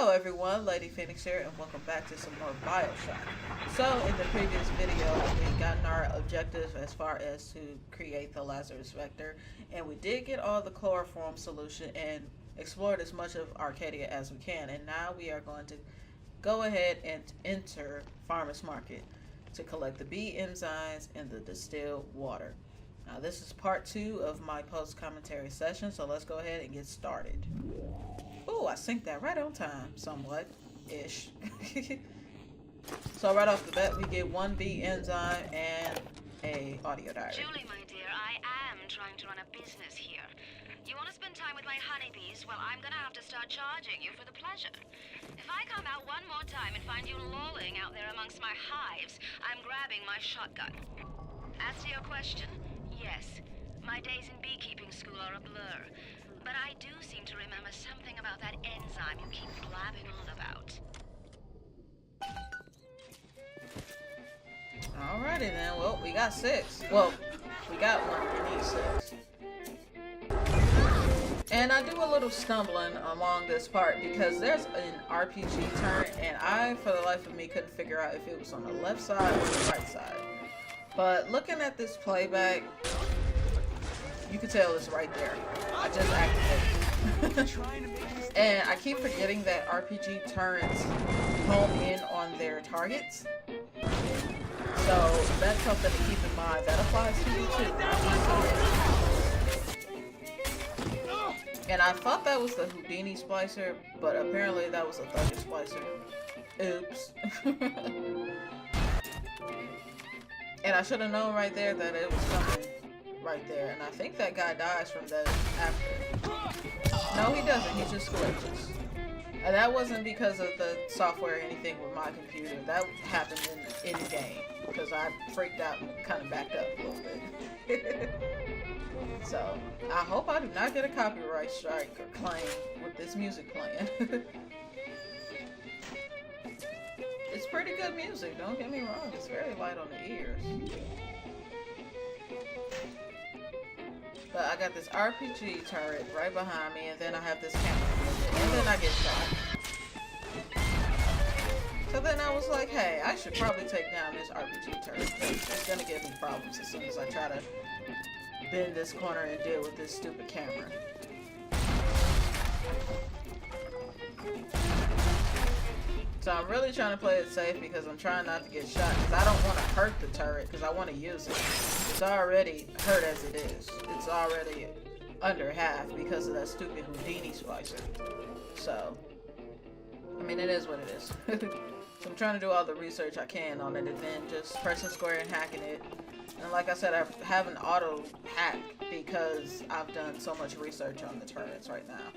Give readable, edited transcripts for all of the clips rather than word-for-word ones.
Hello everyone, LadyPhoenix here, and welcome back to some more BioShock. So, in the previous video, we gotten our objectives as far as to create the Lazarus Vector, and we did get all the chloroform solution and explored as much of Arcadia as we can, and now we are going to go ahead and enter Farmer's Market to collect the bee enzymes and the distilled water. Now, this is part 2 of my post-commentary session, so let's go ahead and get started. Ooh, I synced that right on time, somewhat-ish. So right off the bat, we get 1 bee enzyme and a audio diary. Julie, my dear, I am trying to run a business here. You want to spend time with my honeybees? Well, I'm gonna have to start charging you for the pleasure. If I come out one more time and find you lolling out there amongst my hives, I'm grabbing my shotgun. As to your question, yes, my days in beekeeping school are a blur. But I do seem to remember something about that enzyme you keep blabbing on about. Alrighty then, well, we got 6. Well, we got 1, we need 6. And I do a little stumbling along this part because there's an RPG turn, and I, for the life of me, couldn't figure out if it was on the left side or the right side. But looking at this playback, you can tell it's right there. I just activated. And I keep forgetting that RPG turrets home in on their targets. So that's something to keep in mind. That applies to you too. And I thought that was the Houdini splicer, but apparently that was a Thugger splicer. Oops. And I should have known right there that it was coming right there, and I think that guy dies from that after. No, he doesn't. He just glitches. And that wasn't because of the software or anything with my computer. That happened in the game because I freaked out and kind of backed up a little bit. So I hope I do not get a copyright strike or claim with this music playing. It's pretty good music, don't get me wrong. It's very light on the ears. But I got this RPG turret right behind me, and then I have this camera, and then I get shot. So then I was like, hey, I should probably take down this RPG turret, because it's gonna give me problems as soon as I try to bend this corner and deal with this stupid camera. So I'm really trying to play it safe because I'm trying not to get shot, because I don't want to hurt the turret, because I want to use it. It's already hurt as it is. It's already under half because of that stupid Houdini splicer. So, I mean, it is what it is. So I'm trying to do all the research I can on it, and then just pressing square and hacking it. And like I said, I have an auto hack because I've done so much research on the turrets right now.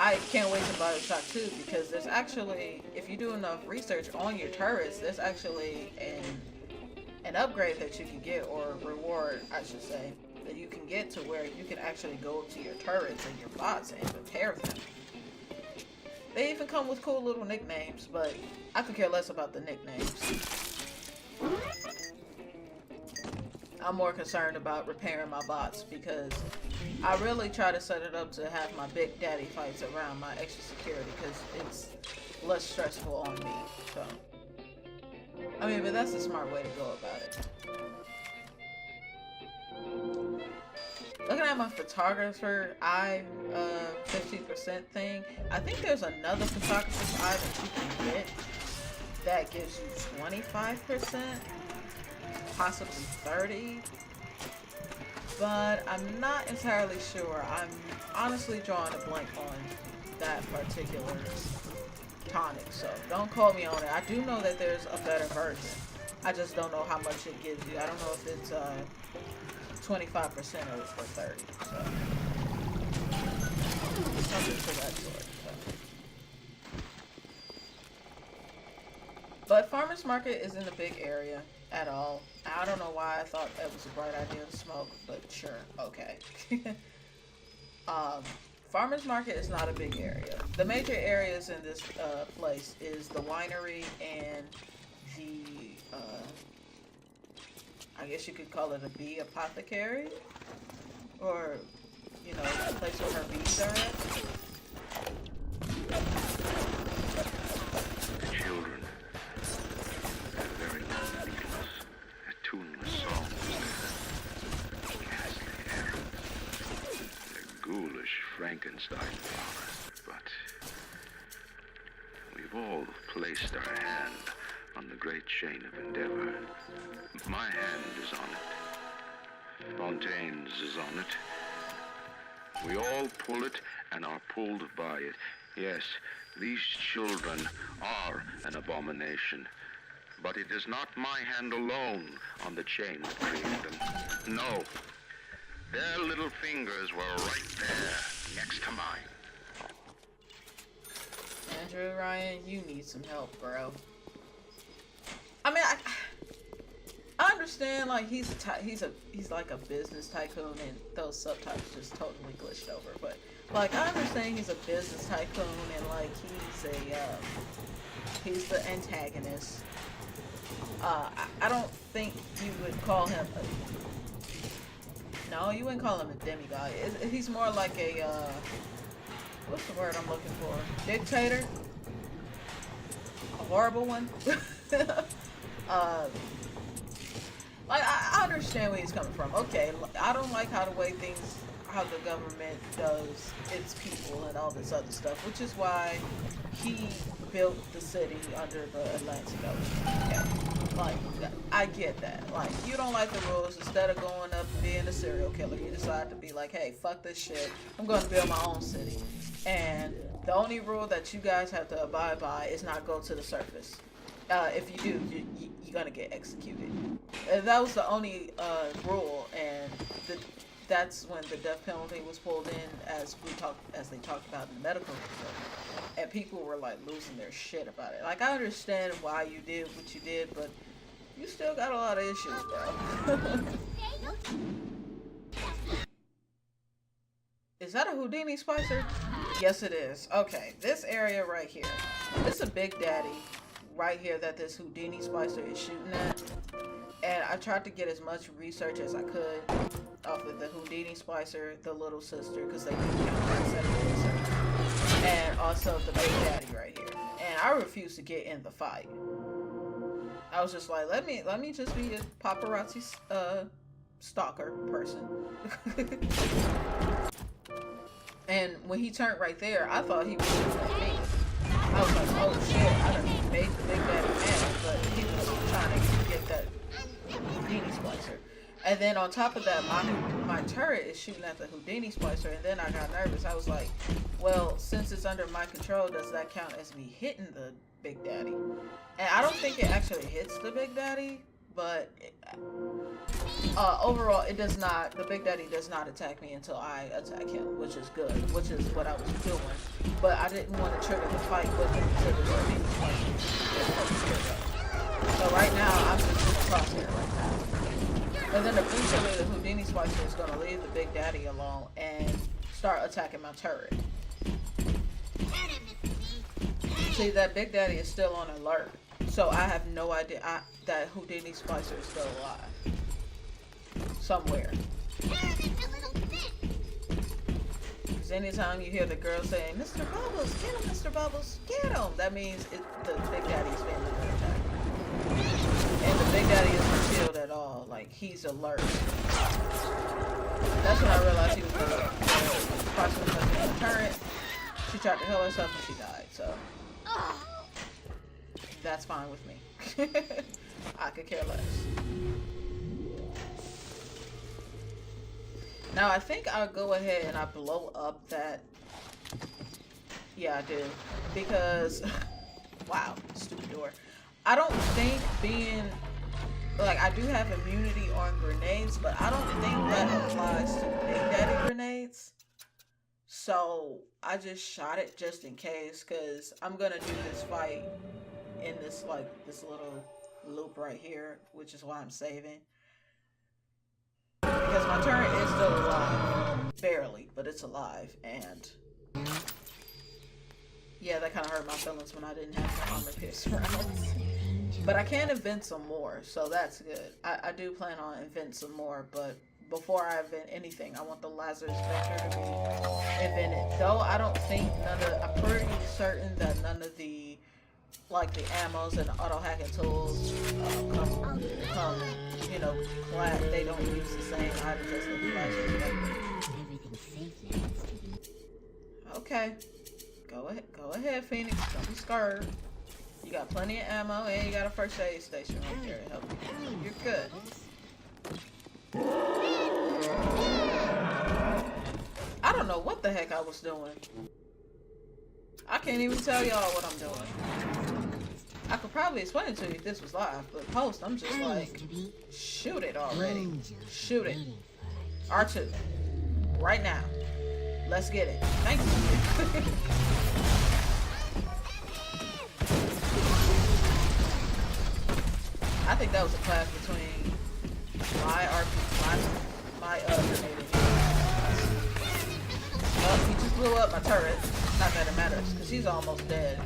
I can't wait to BioShock 2 because there's actually, if you do enough research on your turrets, there's actually an upgrade that you can get, or a reward, I should say, that you can get to where you can actually go to your turrets and your bots and repair them. They even come with cool little nicknames, but I could care less about the nicknames. I'm more concerned about repairing my bots because I really try to set it up to have my big daddy fights around my extra security because it's less stressful on me. So, I mean, but that's a smart way to go about it. Looking at my photographer eye 50% thing, I think there's another photographer's eye that you can get that gives you 25%. Possibly 30, but I'm not entirely sure. I'm honestly drawing a blank on that particular tonic, so don't quote me on it. I do know that there's a better version. I just don't know how much it gives you. I don't know if it's 25% or 30, so something to that sort. But Farmer's Market isn't a big area at all. I don't know why I thought that was a bright idea to smoke, but sure, okay. Farmer's Market is not a big area. The major areas in this place is the winery and the, I guess you could call it a bee apothecary, or, you know, the place where her bees are at. Einstein, but we've all placed our hand on the great chain of endeavor. My hand is on it. Fontaine's is on it. We all pull it and are pulled by it. Yes, these children are an abomination. But it is not my hand alone on the chain that created them. No. Their little fingers were right there, next to mine. Andrew Ryan, you need some help, bro. I mean, I understand, like, he's like a business tycoon, and those subtitles just totally glitched over. But like, I understand he's a business tycoon, and like he's the antagonist. I don't think you would call him no, you wouldn't call him a demigod. He's more like a what's the word I'm looking for? Dictator? A horrible one? Like, I understand where he's coming from. Okay, I don't like how the government does its people and all this other stuff, which is why he built the city under the Atlantic Ocean. Okay, like, I get that. Like, you don't like the rules. Instead of going up and being a serial killer, you decide to be like, hey, fuck this shit. I'm going to build my own city. And the only rule that you guys have to abide by is not go to the surface. If you do, you're gonna get executed. That was the only rule, and that's when the death penalty was pulled in, as they talked about in the medical report, and people were like losing their shit about it. Like, I understand why you did what you did, but you still got a lot of issues, bro. Is that a Houdini Spicer? Yes, it is. Okay, this area right here. This is a Big Daddy right here that this Houdini Spicer is shooting at. And I tried to get as much research as I could off of the Houdini Spicer, the little sister, because they do count as research, and also the Big Daddy right here. And I refused to get in the fight. I was just like, let me just be a paparazzi stalker person. And when he turned right there, I thought he was shooting at me. I was like, oh shit, I done made the Big Daddy mad, but he was trying to get that Houdini Splicer. And then on top of that, my turret is shooting at the Houdini Splicer, and then I got nervous. I was like, well, since it's under my control, does that count as me hitting the Big Daddy? And I don't think it actually hits the Big Daddy, but overall, it does not. The Big Daddy does not attack me until I attack him, which is good, which is what I was doing. But I didn't want to trigger the fight with him until the Houdini Splicer. So right now, I'm just in the crosshair right now. And then eventually, the Houdini Splicer is going to leave the Big Daddy alone and start attacking my turret. See, that Big Daddy is still on alert. So I have no idea that Houdini Splicer is still alive. Somewhere. Because anytime you hear the girl saying, Mr. Bubbles, get him, Mr. Bubbles, get him, that means the Big Daddy is being under attack. And the Big Daddy isn't chilled at all. Like, he's alert. That's when I realized he was alert. Crossing the turret. She tried to heal herself and she died, so that's fine with me. I could care less. Now I think I'll go ahead and I blow up that. Yeah, I do. Because wow, stupid door. I don't think being like, I do have immunity on grenades, but I don't think that applies to Big Daddy grenades. So I just shot it just in case, because I'm gonna do this fight in this this little loop right here, which is why I'm saving. Because my turret is still alive. Barely, but it's alive. And yeah, that kind of hurt my feelings when I didn't have the armor pierce rounds. But I can invent some more, so that's good. I do plan on inventing some more, but before I invent anything, I want the Lazarus Vector to be invented. Though I don't think I'm pretty certain that none of the the ammos and the auto hacking tools come you know, they don't use the same items as the Lazarus Vector. Okay. Go ahead, Phoenix. Don't be scared. You got plenty of ammo and you got a first aid station right there to help you. So you're good. I don't know what the heck I was doing. I can't even tell y'all what I'm doing. I could probably explain it to you if this was live, but post, I'm just like, shoot it already. Shoot it. R2. Right now. Let's get it. Thank you. I think that was a clash between my grenade. Oh, he just blew up my turret. Not that it matters, because he's almost dead.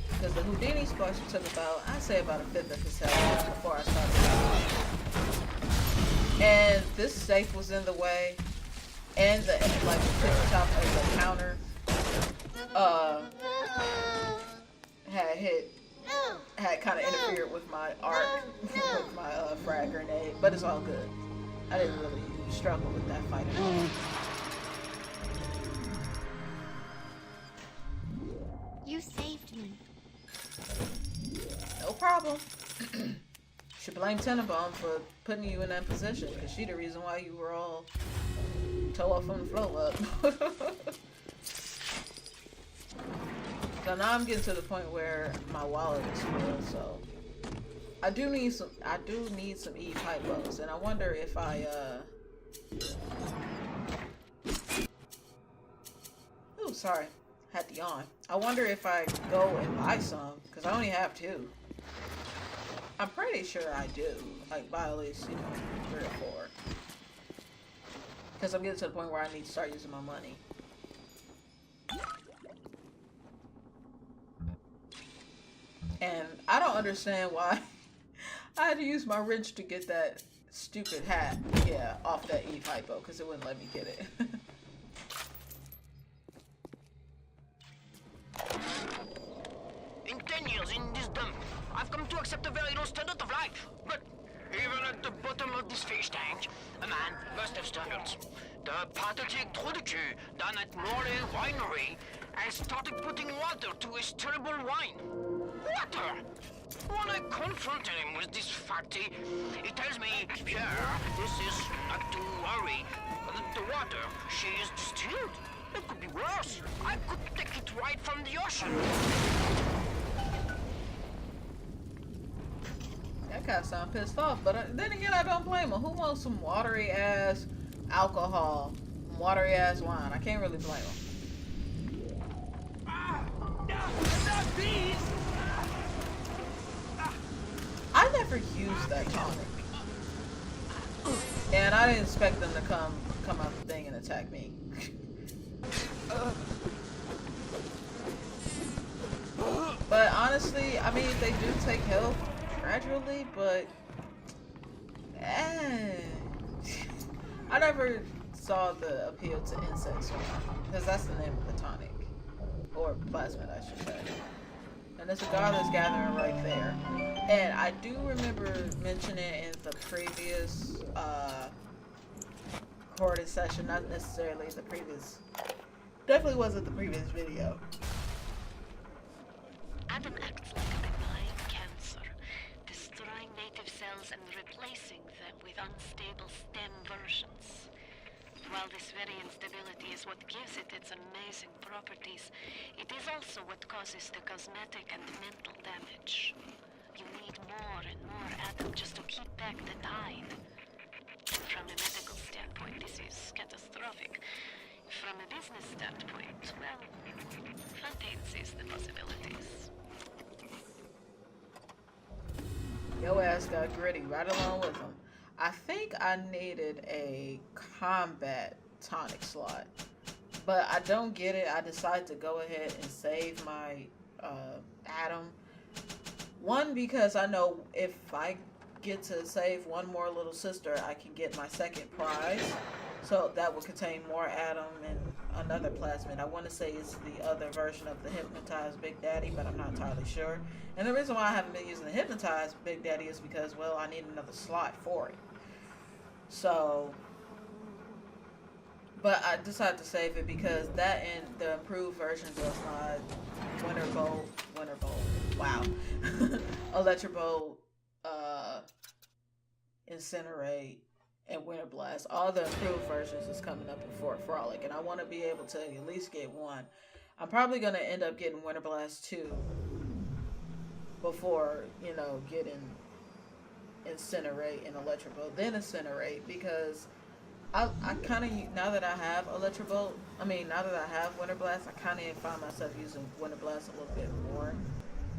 Because the Houdini explosion took about, I'd say about a fifth of his health before I started. And this safe was in the way. And the tip top of the counter had kind of interfered with my arc with my frag grenade, but it's all good. I didn't really struggle with that fight at all. You saved me. No problem. Should blame Tenenbaum for putting you in that position, because she the reason why you were all toe up from the floor up. So now I'm getting to the point where my wallet is full, so I do need some E-Hypos, and I wonder if I oh, sorry, had to yawn. I wonder if I go and buy some, because I only have 2. I'm pretty sure I do, like buy at least, 3 or 4. Because I'm getting to the point where I need to start using my money. And I don't understand why I had to use my wrench to get that stupid hat, off that Eve Hypo, because it wouldn't let me get it. In 10 years in this dump, I've come to accept a very low standard of life. But even at the bottom of this fish tank, a man must have standards. The pathetic Trudeau down at Morley Winery has started putting water to his terrible wine. Water! When I confronted him with this fact, he tells me, Pierre, this is not to worry. The water, she is distilled. It could be worse. I could take it right from the ocean. That guy sound pissed off, but then again, I don't blame him. Who wants some watery ass alcohol, watery ass wine? I can't really blame him. I never used that tonic, and I didn't expect them to come out the thing and attack me. But honestly, I mean, they do take health gradually, but I never saw the appeal to insect swarm, because that's the name of the tonic, or plasmid, I should say. And there's a godless gathering right there. And I do remember mentioning in the previous recorded session, not necessarily the previous, definitely wasn't the previous video. Adam acts like a benign cancer, destroying native cells and replacing them with unstable stem versions. While this very instability is what gives it its amazing properties, it is also what causes the cosmetic and mental damage. You need more and more Adam just to keep back the tide. From a medical standpoint, this is catastrophic. From a business standpoint, well, Fontaine sees the possibilities. Yo ass got gritty right along with him. I think I needed a combat tonic slot, but I don't get it. I decided to go ahead and save my Adam. One, because I know if I get to save one more little sister, I can get my second prize. So that will contain more Adam and another plasmid. I want to say it's the other version of the hypnotized Big Daddy, but I'm not entirely sure. And the reason why I haven't been using the hypnotized Big Daddy is because, well, I need another slot for it. So But I decided to save it because that and the improved version does not Winter Bolt, wow, Electric Bolt, Incinerate, and Winter Blast. All the improved versions is coming up in Fort Frolic, and I want to be able to at least get one. I'm probably going to end up getting Winter Blast 2 before, you know, getting Incinerate and Electric Bolt, then Incinerate, because I kind of, now that I have Electric Bolt, now that I have Winter Blast, I kind of find myself using Winter Blast a little bit more.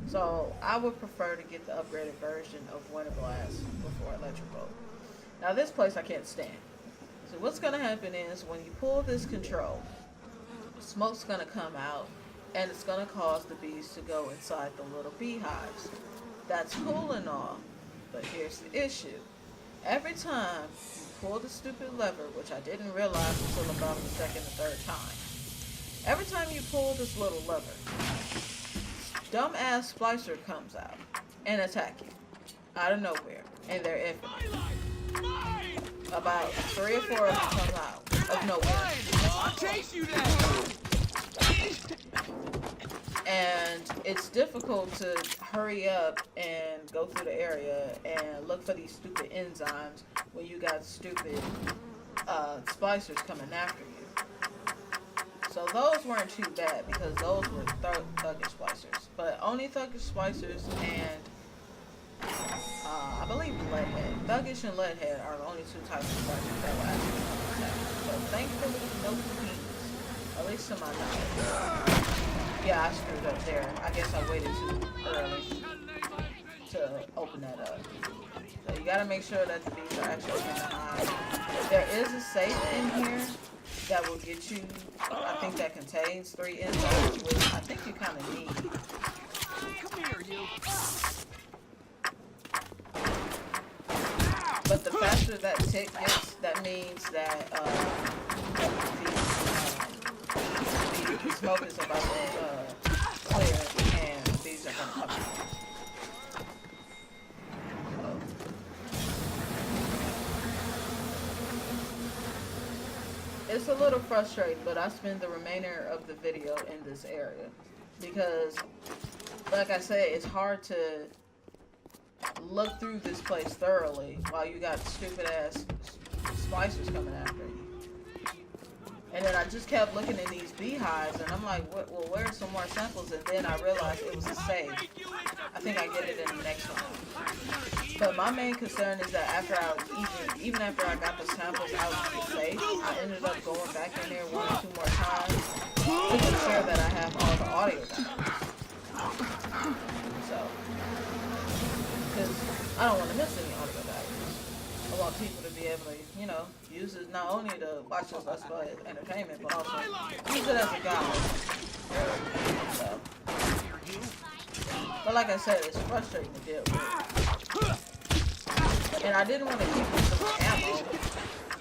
So I would prefer to get the upgraded version of Winter Blast before Electric Bolt. Now this place I can't stand. So what's going to happen is when you pull this control, smoke's going to come out and it's going to cause the bees to go inside the little beehives. That's cool and all, but here's the issue. Every time you pull the stupid lever, which I didn't realize until about the second or third time, every time you pull this little lever, dumbass Splicer comes out and attack you out of nowhere, and they're infinite. About 3 or 4 of them come out of nowhere. I'll chase you down. And it's difficult to hurry up and go through the area and look for these stupid enzymes when you got stupid splicers coming after you. So those weren't too bad because those were thuggish splicers. But only thuggish splicers and I believe leadhead. Thuggish and leadhead are the only 2 types of splicers that will actually attack. So thankfully no peas, at least to my knowledge. Yeah, I screwed up there. I guess I waited too early to open that up. So you gotta make sure that the bees are actually in the hive. There is a safe in here that will get you, I think that contains 3 enzymes, which I think you kind of need. Come here, you. But the faster that tick gets, that means that the smoke is about to clear and these are going to come out. It's a little frustrating, but I spend the remainder of the video in this area because, like I said, it's hard to look through this place thoroughly while you got stupid ass splicers coming after you. And then I just kept looking in these beehives and I'm like, well, where's some more samples? And then I realized it was a save. I think I get it in the next one. But my main concern is that after even after I got the samples out of the safe, I ended up going back in there 1 or 2 more times to make sure that I have all the audio diaries. So, because I don't want to miss any audio diaries. I want people to be able to, you know, use it not only to watch this Let's Play as entertainment, but also use it as a guide. So, but like I said, it's frustrating to deal with. And I didn't want to keep using my ammo.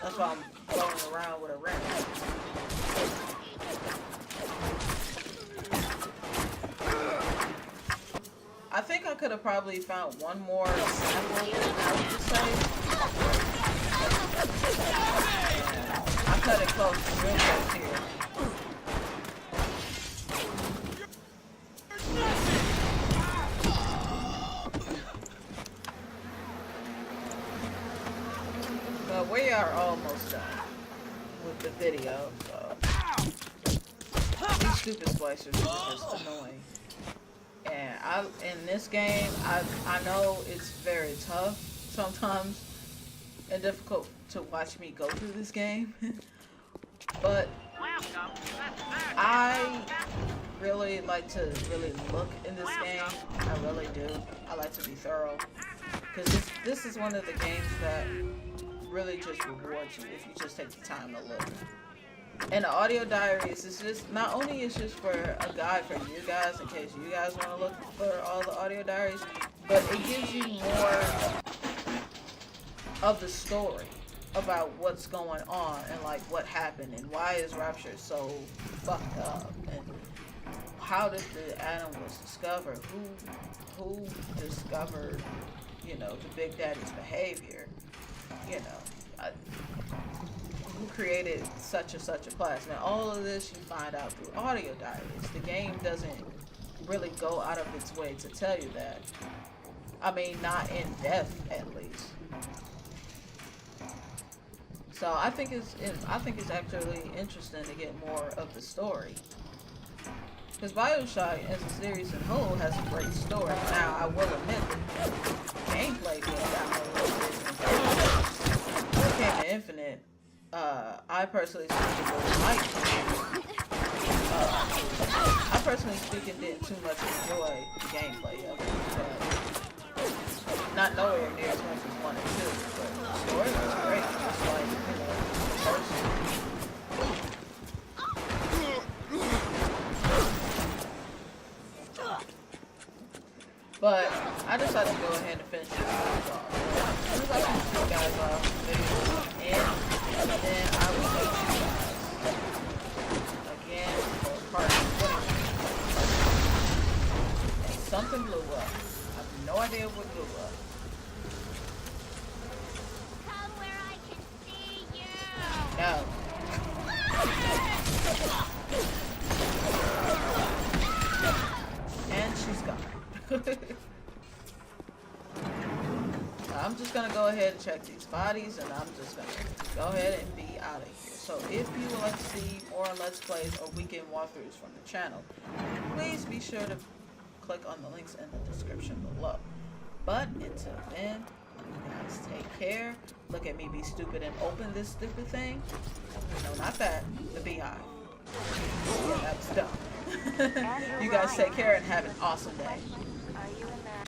That's why I'm going around with a wrench. I think I could have probably found one more sample, I would say. I cut it close, real close here. But we are almost done with the video, so these stupid splicers are just annoying. And in this game, I know it's very tough sometimes and difficult to watch me go through this game, but I really like to look in this game. I really do. I like to be thorough because this is one of the games that really just rewards you if you just take the time to look. And the audio diaries is just, not only is just for a guide for you guys in case you guys want to look for all the audio diaries, but it gives you more of the story about what's going on and like what happened and why is Rapture so fucked up and how did the animals discover, who discovered, you know, the Big Daddy's behavior, you know. who created such and such a class. Now, all of this you find out through audio diaries. The game doesn't really go out of its way to tell you that. I mean, not in depth, at least. So I think it's actually interesting to get more of the story. Because BioShock as a series in whole has a great story. Now, I will admit that gameplay goes down a little bit. When it came to Infinite, I personally speaking didn't too much enjoy the gameplay of it. But not nowhere near as much as 1 and 2. But the story was great. Just like, the first. But I decided to go ahead and finish this guys off. As soon as I finish this guys off, the video will end, and then I will take you guys again for part 20. And something blew up. I have no idea what blew up. Come where I can see you. No. And she's gone. I'm just gonna go ahead and check these bodies, and I'm just gonna go ahead and be out of here. So if you would like to see more Let's Plays or weekend walkthroughs from the channel, please be sure to click on the links in the description below. But until then, you guys take care. Look at me be stupid and open this stupid thing. No, not that. The beehive. Yeah, that was dumb. You guys take care and have an awesome day.